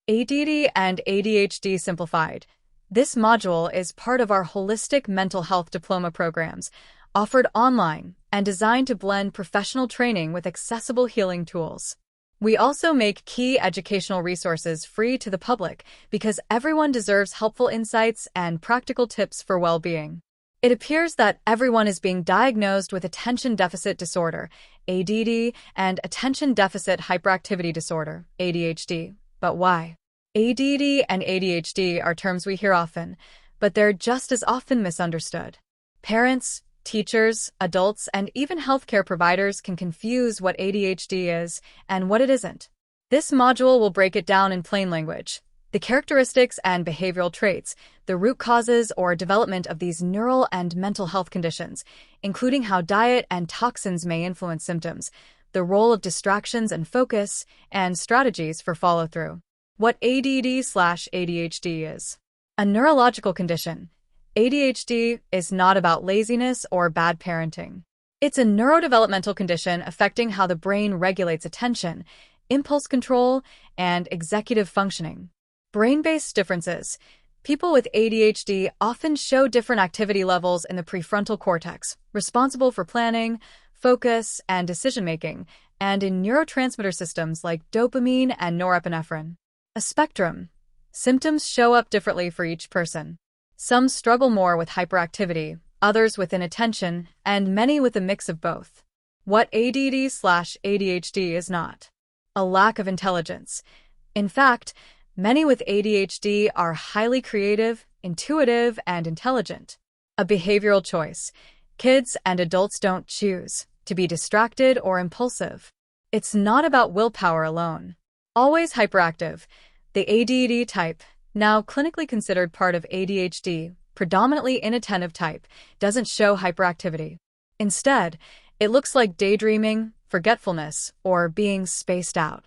ADD and ADHD Simplified. This module is part of our Holistic Mental Health Diploma programs, offered online and designed to blend professional training with accessible healing tools. We also make key educational resources free to the public because everyone deserves helpful insights and practical tips for well-being. It appears that everyone is being diagnosed with Attention Deficit Disorder, ADD, and Attention Deficit Hyperactivity Disorder, ADHD. But why? ADD and ADHD are terms we hear often, but they're just as often misunderstood. Parents, teachers, adults, and even healthcare providers can confuse what ADHD is and what it isn't. This module will break it down in plain language. The characteristics and behavioral traits, the root causes or development of these neural and mental health conditions, including how diet and toxins may influence symptoms, the role of distractions and focus, and strategies for follow-through. What ADD/ADHD is. A neurological condition. ADHD is not about laziness or bad parenting. It's a neurodevelopmental condition affecting how the brain regulates attention, impulse control, and executive functioning. Brain-based differences. People with ADHD often show different activity levels in the prefrontal cortex, responsible for planning, focus, and decision-making, and in neurotransmitter systems like dopamine and norepinephrine. A spectrum. Symptoms show up differently for each person. Some struggle more with hyperactivity, others with inattention, and many with a mix of both. What ADD/ADHD is not. A lack of intelligence. In fact, many with ADHD are highly creative, intuitive, and intelligent. A behavioral choice. Kids and adults don't choose to be distracted or impulsive. It's not about willpower alone. Always hyperactive. The ADD type, now clinically considered part of ADHD, predominantly inattentive type, doesn't show hyperactivity. Instead, it looks like daydreaming, forgetfulness, or being spaced out.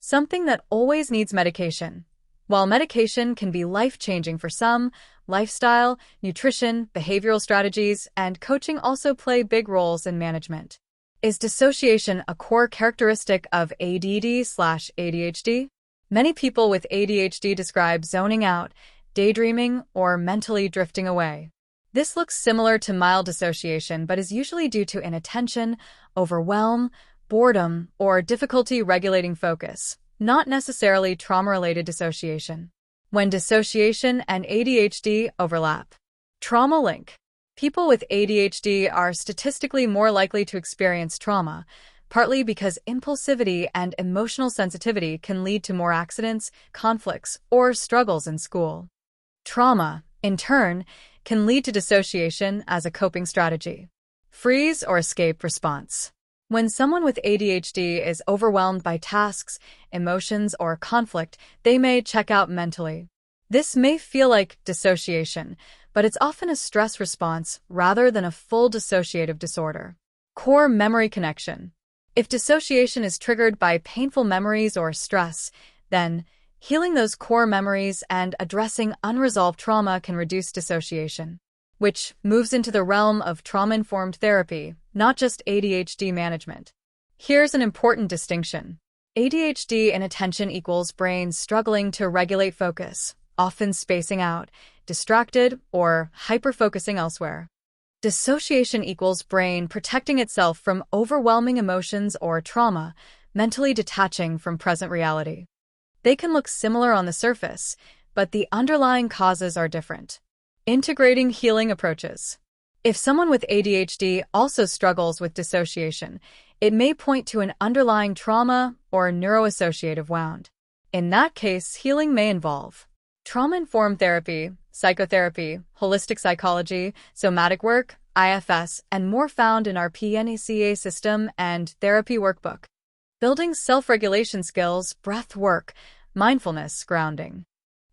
Something that always needs medication. While medication can be life-changing for some, lifestyle, nutrition, behavioral strategies, and coaching also play big roles in management. Is dissociation a core characteristic of ADD/ADHD? Many people with ADHD describe zoning out, daydreaming, or mentally drifting away. This looks similar to mild dissociation but is usually due to inattention, overwhelm, boredom, or difficulty regulating focus, not necessarily trauma-related dissociation. When dissociation and ADHD overlap. Trauma link. People with ADHD are statistically more likely to experience trauma, partly because impulsivity and emotional sensitivity can lead to more accidents, conflicts, or struggles in school. Trauma, in turn, can lead to dissociation as a coping strategy. Freeze or escape response. When someone with ADHD is overwhelmed by tasks, emotions, or conflict, they may check out mentally. This may feel like dissociation, but it's often a stress response rather than a full dissociative disorder. Core memory connection. If dissociation is triggered by painful memories or stress, then healing those core memories and addressing unresolved trauma can reduce dissociation, which moves into the realm of trauma-informed therapy, not just ADHD management. Here's an important distinction. ADHD inattention equals brain struggling to regulate focus, often spacing out, distracted, or hyper-focusing elsewhere. Dissociation equals brain protecting itself from overwhelming emotions or trauma, mentally detaching from present reality. They can look similar on the surface, but the underlying causes are different. Integrating healing approaches. If someone with ADHD also struggles with dissociation, it may point to an underlying trauma or neuroassociative wound. In that case, healing may involve trauma-informed therapy, psychotherapy, holistic psychology, somatic work, IFS, and more found in our P.A.N.A.C.E.A system and therapy workbook. Building self-regulation skills, breath work, mindfulness, grounding.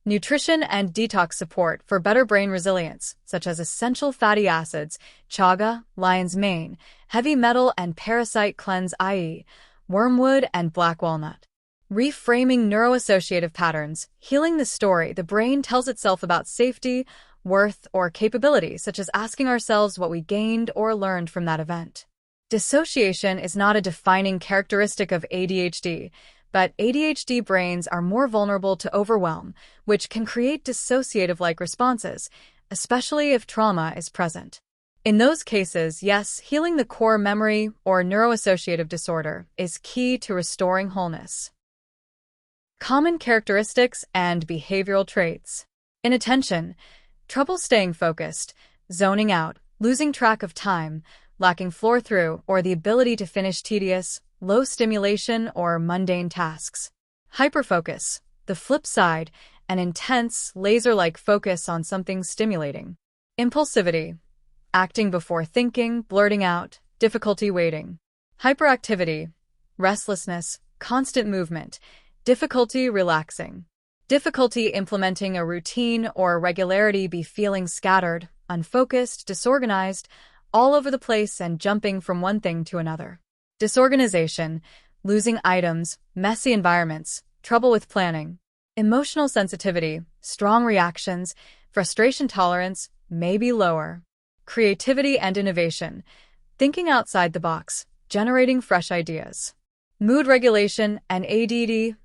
Nutrition and detox support for better brain resilience, such as essential fatty acids, chaga, lion's mane, heavy metal and parasite cleanse i.e., wormwood and black walnut. Reframing neuroassociative patterns, healing the story the brain tells itself about safety, worth, or capability, such as asking ourselves what we gained or learned from that event. Dissociation is not a defining characteristic of ADHD, but ADHD brains are more vulnerable to overwhelm, which can create dissociative-like responses, especially if trauma is present. In those cases, yes, healing the core memory or neuroassociative disorder is key to restoring wholeness. Common characteristics and behavioral traits. Inattention, trouble staying focused, zoning out, losing track of time, lacking flow-through or the ability to finish tedious, low stimulation or mundane tasks. Hyperfocus, the flip side, an intense, laser-like focus on something stimulating. Impulsivity, acting before thinking, blurting out, difficulty waiting. Hyperactivity, restlessness, constant movement, difficulty relaxing. Difficulty implementing a routine or regularity, be feeling scattered, unfocused, disorganized, all over the place and jumping from one thing to another. Disorganization, losing items, messy environments, trouble with planning. Emotional sensitivity, strong reactions, frustration tolerance may be lower. Creativity and innovation, thinking outside the box, generating fresh ideas. Mood regulation and ADD/ADHD.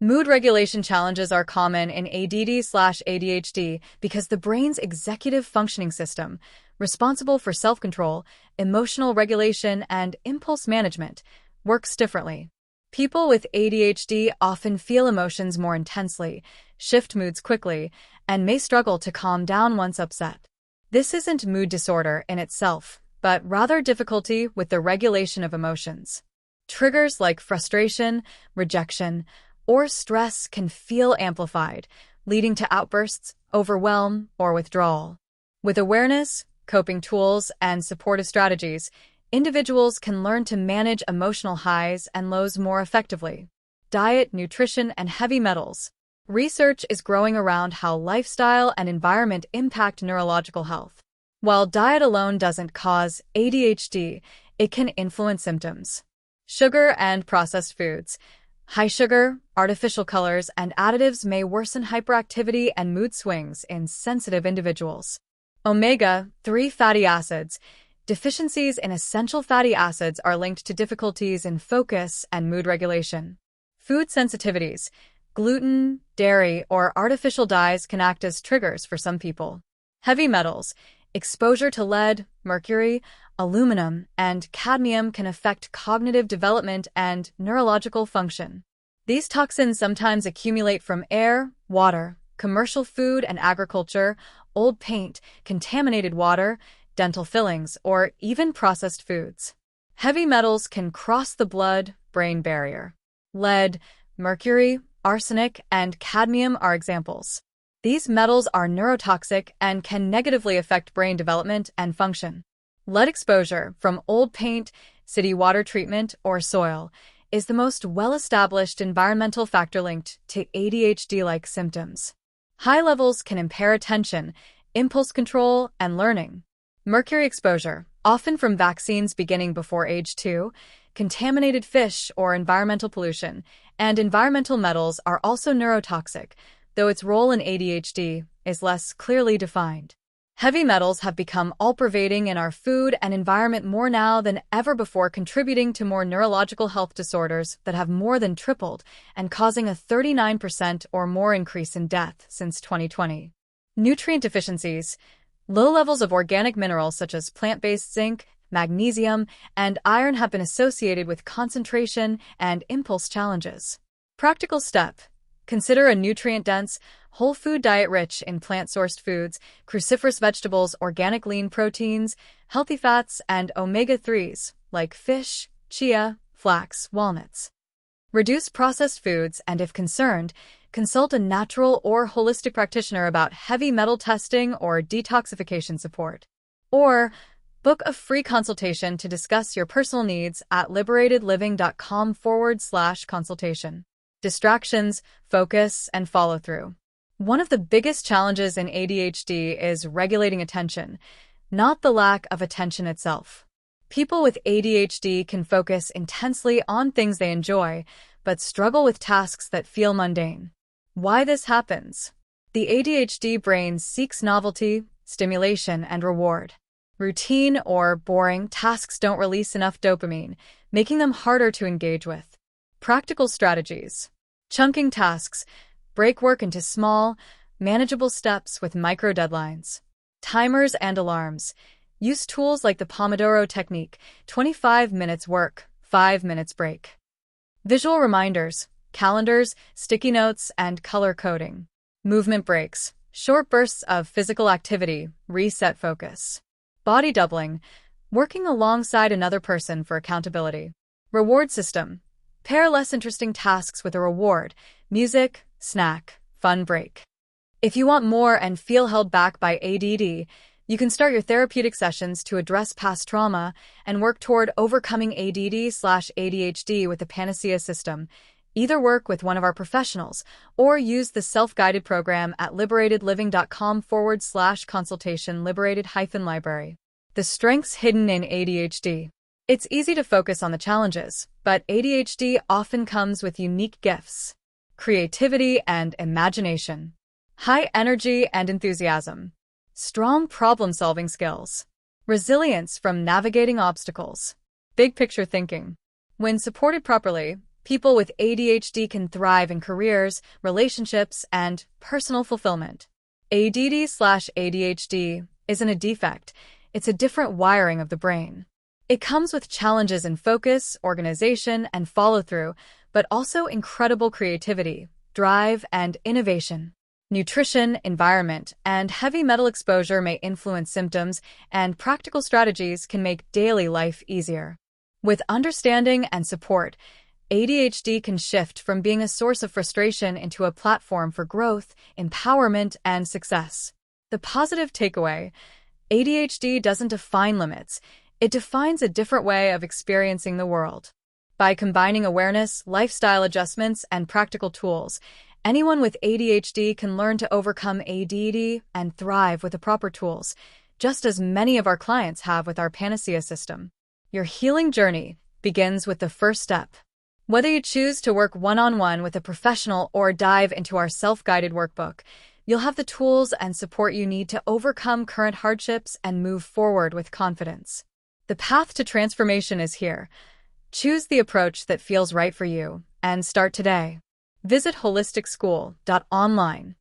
Mood regulation challenges are common in ADD/ADHD because the brain's executive functioning system, responsible for self-control, emotional regulation, and impulse management, works differently. People with ADHD often feel emotions more intensely, shift moods quickly, and may struggle to calm down once upset. This isn't mood disorder in itself, but rather difficulty with the regulation of emotions. Triggers like frustration, rejection, or stress can feel amplified, leading to outbursts, overwhelm, or withdrawal. With awareness, coping tools, and supportive strategies, individuals can learn to manage emotional highs and lows more effectively. Diet, nutrition, and heavy metals. Research is growing around how lifestyle and environment impact neurological health. While diet alone doesn't cause ADHD, it can influence symptoms. Sugar and processed foods. High sugar, artificial colors, and additives may worsen hyperactivity and mood swings in sensitive individuals. Omega-3 fatty acids. Deficiencies in essential fatty acids are linked to difficulties in focus and mood regulation. Food sensitivities. Gluten, dairy, or artificial dyes can act as triggers for some people. Heavy metals. Exposure to lead, mercury, aluminum, and cadmium can affect cognitive development and neurological function. These toxins sometimes accumulate from air, water, commercial food and agriculture, old paint, contaminated water, dental fillings, or even processed foods. Heavy metals can cross the blood-brain barrier. Lead, mercury, arsenic, and cadmium are examples. These metals are neurotoxic and can negatively affect brain development and function. Lead exposure from old paint, city water treatment, or soil is the most well-established environmental factor linked to ADHD-like symptoms. High levels can impair attention, impulse control, and learning. Mercury exposure, often from vaccines beginning before age 2, contaminated fish or environmental pollution, and environmental metals are also neurotoxic, though its role in ADHD is less clearly defined. Heavy metals have become all-pervading in our food and environment more now than ever before, contributing to more neurological health disorders that have more than tripled and causing a 39% or more increase in death since 2020. Nutrient deficiencies. Low levels of organic minerals such as plant-based zinc, magnesium, and iron have been associated with concentration and impulse challenges. Practical step. Consider a nutrient-dense, whole food diet rich in plant-sourced foods, cruciferous vegetables, organic lean proteins, healthy fats, and omega-3s like fish, chia, flax, walnuts. Reduce processed foods and, if concerned, consult a natural or holistic practitioner about heavy metal testing or detoxification support. Or book a free consultation to discuss your personal needs at liberatedliving.com/consultation. Distractions, focus, and follow-through. One of the biggest challenges in ADHD is regulating attention, not the lack of attention itself. People with ADHD can focus intensely on things they enjoy, but struggle with tasks that feel mundane. Why this happens? The ADHD brain seeks novelty, stimulation, and reward. Routine or boring tasks don't release enough dopamine, making them harder to engage with. Practical strategies. Chunking tasks. Break work into small, manageable steps with micro deadlines. Timers and alarms. Use tools like the Pomodoro technique, 25 minutes work, 5 minutes break. Visual reminders, calendars, sticky notes, and color coding. Movement breaks. Short bursts of physical activity, reset focus. Body doubling. Working alongside another person for accountability. Reward system. Pair less interesting tasks with a reward, music, snack, fun break. If you want more and feel held back by ADD, you can start your therapeutic sessions to address past trauma and work toward overcoming ADD/ADHD with the P.A.N.A.C.E.A system. Either work with one of our professionals or use the self-guided program at liberatedliving.com/consultation liberated-library. The strengths hidden in ADHD. It's easy to focus on the challenges, but ADHD often comes with unique gifts. Creativity and imagination. High energy and enthusiasm. Strong problem-solving skills. Resilience from navigating obstacles. Big picture thinking. When supported properly, people with ADHD can thrive in careers, relationships, and personal fulfillment. ADD/ADHD isn't a defect, it's a different wiring of the brain. It comes with challenges in focus, organization, and follow-through, but also incredible creativity, drive, and innovation. Nutrition, environment, and heavy metal exposure may influence symptoms, and practical strategies can make daily life easier. With understanding and support, ADHD can shift from being a source of frustration into a platform for growth, empowerment, and success. The positive takeaway: ADHD doesn't define limits, it defines a different way of experiencing the world. By combining awareness, lifestyle adjustments, and practical tools, anyone with ADHD can learn to overcome ADD and thrive with the proper tools, just as many of our clients have with our P.A.N.A.C.E.A system. Your healing journey begins with the first step. Whether you choose to work one-on-one with a professional or dive into our self-guided workbook, you'll have the tools and support you need to overcome current hardships and move forward with confidence. The path to transformation is here. Choose the approach that feels right for you and start today. Visit HolisticSchool.Online